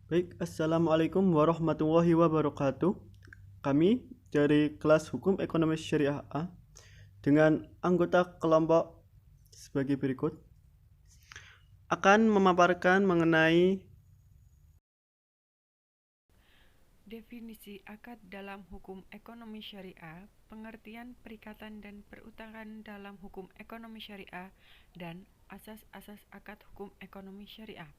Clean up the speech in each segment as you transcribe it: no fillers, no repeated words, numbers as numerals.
Baik, Assalamualaikum warahmatullahi wabarakatuh. Kami dari kelas Hukum Ekonomi Syariah A dengan anggota kelompok sebagai berikut akan memaparkan mengenai Definisi akad dalam hukum ekonomi syariah, pengertian perikatan dan perutakan dalam hukum ekonomi syariah, dan asas-asas akad hukum ekonomi syariah.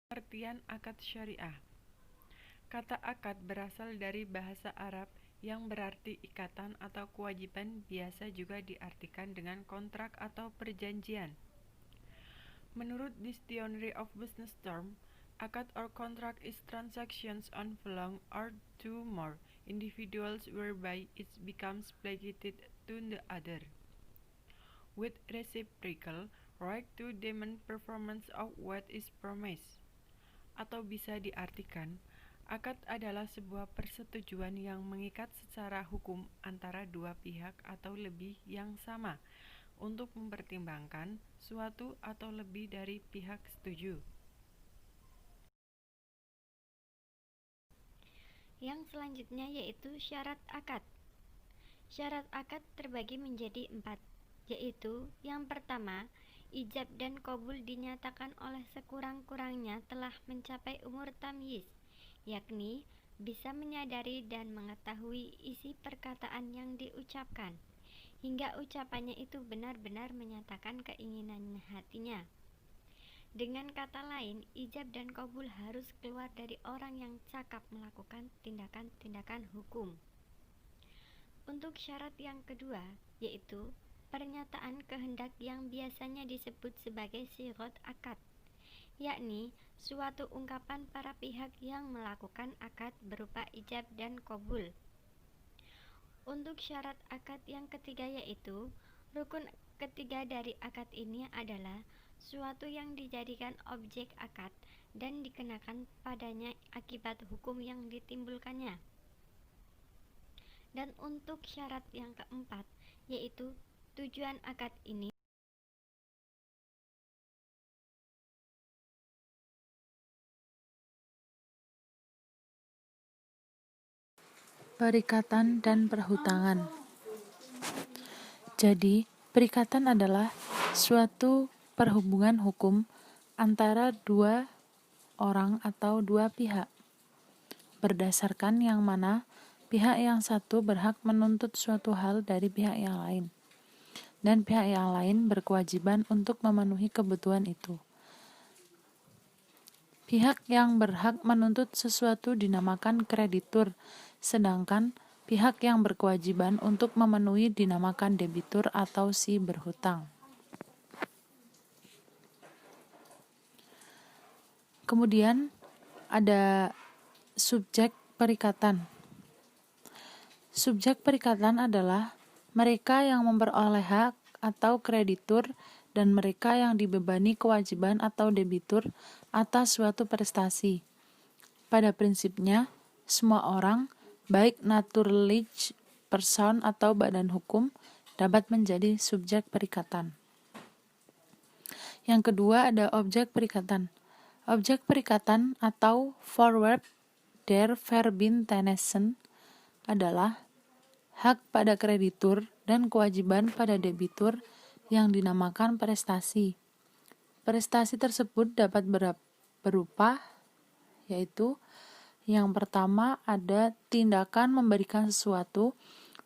Pengertian akad syariah. Kata akad berasal dari bahasa Arab yang berarti ikatan atau kewajiban, biasa juga diartikan dengan kontrak atau perjanjian. Menurut Dictionary of Business Term, akad or contract is transactions on belong or two more individuals whereby each becomes obligated to the other, with reciprocal right to demand performance of what is promised. Atau bisa diartikan, akad adalah sebuah persetujuan yang mengikat secara hukum antara dua pihak atau lebih yang sama untuk mempertimbangkan suatu atau lebih dari pihak setuju. Yang selanjutnya yaitu syarat akad. Syarat akad terbagi menjadi 4, yaitu yang pertama, ijab dan qabul dinyatakan oleh sekurang-kurangnya telah mencapai umur tamyiz, yakni bisa menyadari dan mengetahui isi perkataan yang diucapkan, hingga ucapannya itu benar-benar menyatakan keinginan hatinya. Dengan kata lain, ijab dan qabul harus keluar dari orang yang cakap melakukan tindakan-tindakan hukum. Untuk syarat yang kedua, yaitu pernyataan kehendak yang biasanya disebut sebagai sighah akad, yakni suatu ungkapan para pihak yang melakukan akad berupa ijab dan qabul. Untuk syarat akad yang ketiga yaitu rukun ketiga dari akad ini adalah suatu yang dijadikan objek akad dan dikenakan padanya akibat hukum yang ditimbulkannya. Dan untuk syarat yang keempat yaitu tujuan akad ini Perikatan dan perhutangan. Jadi, perikatan adalah suatu perhubungan hukum antara dua orang atau dua pihak, berdasarkan yang mana pihak yang satu berhak menuntut suatu hal dari pihak yang lain, dan pihak yang lain berkewajiban untuk memenuhi kebutuhan itu. Pihak yang berhak menuntut sesuatu dinamakan kreditur, sedangkan pihak yang berkewajiban untuk memenuhi dinamakan debitur atau si berhutang. Kemudian ada subjek perikatan. Subjek perikatan adalah mereka yang memperoleh hak atau kreditur dan mereka yang dibebani kewajiban atau debitur atas suatu prestasi. Pada prinsipnya, semua orang, baik naturalized person atau badan hukum, dapat menjadi subjek perikatan. Yang kedua ada objek perikatan. Objek perikatan atau forward der Verbintenessen adalah hak pada kreditur dan kewajiban pada debitur yang dinamakan prestasi. Prestasi tersebut dapat berupa yaitu yang pertama ada tindakan memberikan sesuatu,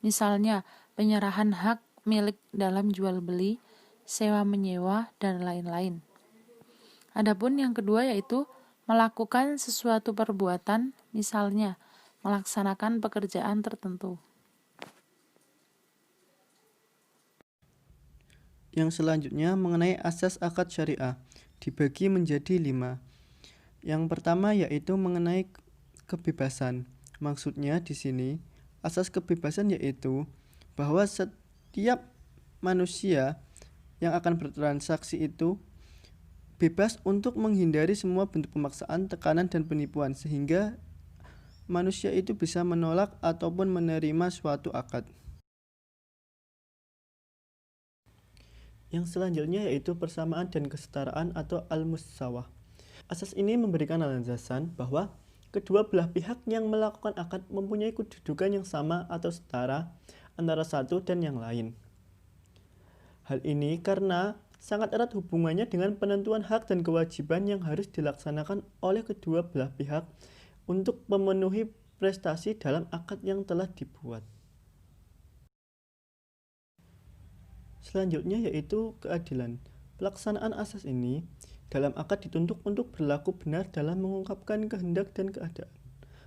misalnya penyerahan hak milik dalam jual beli, sewa menyewa, dan lain-lain. Adapun yang kedua yaitu melakukan sesuatu perbuatan, misalnya melaksanakan pekerjaan tertentu. Yang selanjutnya mengenai asas akad syariah dibagi menjadi 5. Yang pertama yaitu mengenai kebebasan. Maksudnya di sini asas kebebasan yaitu bahwa setiap manusia yang akan bertransaksi itu bebas untuk menghindari semua bentuk pemaksaan, tekanan, dan penipuan, sehingga manusia itu bisa menolak ataupun menerima suatu akad. Yang selanjutnya yaitu persamaan dan kesetaraan atau al-musawah. Asas ini memberikan landasan bahwa kedua belah pihak yang melakukan akad mempunyai kedudukan yang sama atau setara antara satu dan yang lain. Hal ini karena sangat erat hubungannya dengan penentuan hak dan kewajiban yang harus dilaksanakan oleh kedua belah pihak untuk memenuhi prestasi dalam akad yang telah dibuat. Selanjutnya yaitu keadilan. Pelaksanaan asas ini dalam akad dituntut untuk berlaku benar dalam mengungkapkan kehendak dan keadaan,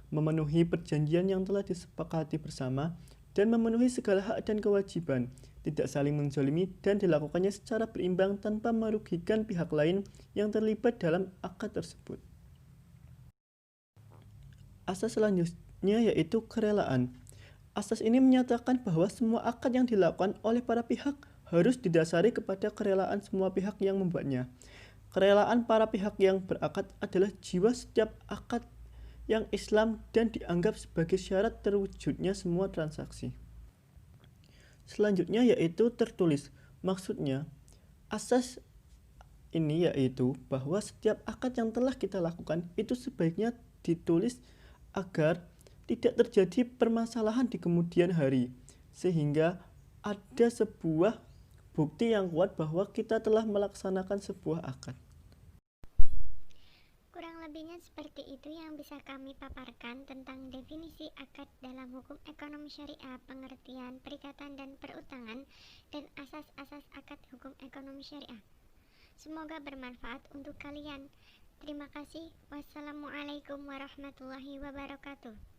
memenuhi perjanjian yang telah disepakati bersama, dan memenuhi segala hak dan kewajiban, tidak saling menzalimi dan dilakukannya secara berimbang tanpa merugikan pihak lain yang terlibat dalam akad tersebut. Asas selanjutnya yaitu kerelaan. Asas ini menyatakan bahwa semua akad yang dilakukan oleh para pihak harus didasari kepada kerelaan semua pihak yang membuatnya. Kerelaan para pihak yang berakad adalah jiwa setiap akad yang Islam dan dianggap sebagai syarat terwujudnya semua transaksi. Selanjutnya yaitu tertulis. Maksudnya, asas ini yaitu bahwa setiap akad yang telah kita lakukan itu sebaiknya ditulis agar tidak terjadi permasalahan di kemudian hari, sehingga ada sebuah bukti yang kuat bahwa kita telah melaksanakan sebuah akad. Kurang lebihnya seperti itu yang bisa kami paparkan tentang definisi akad dalam hukum ekonomi syariah, pengertian, perikatan dan perutangan, dan asas-asas akad hukum ekonomi syariah. Semoga bermanfaat untuk kalian. Terima kasih. Wassalamualaikum warahmatullahi wabarakatuh.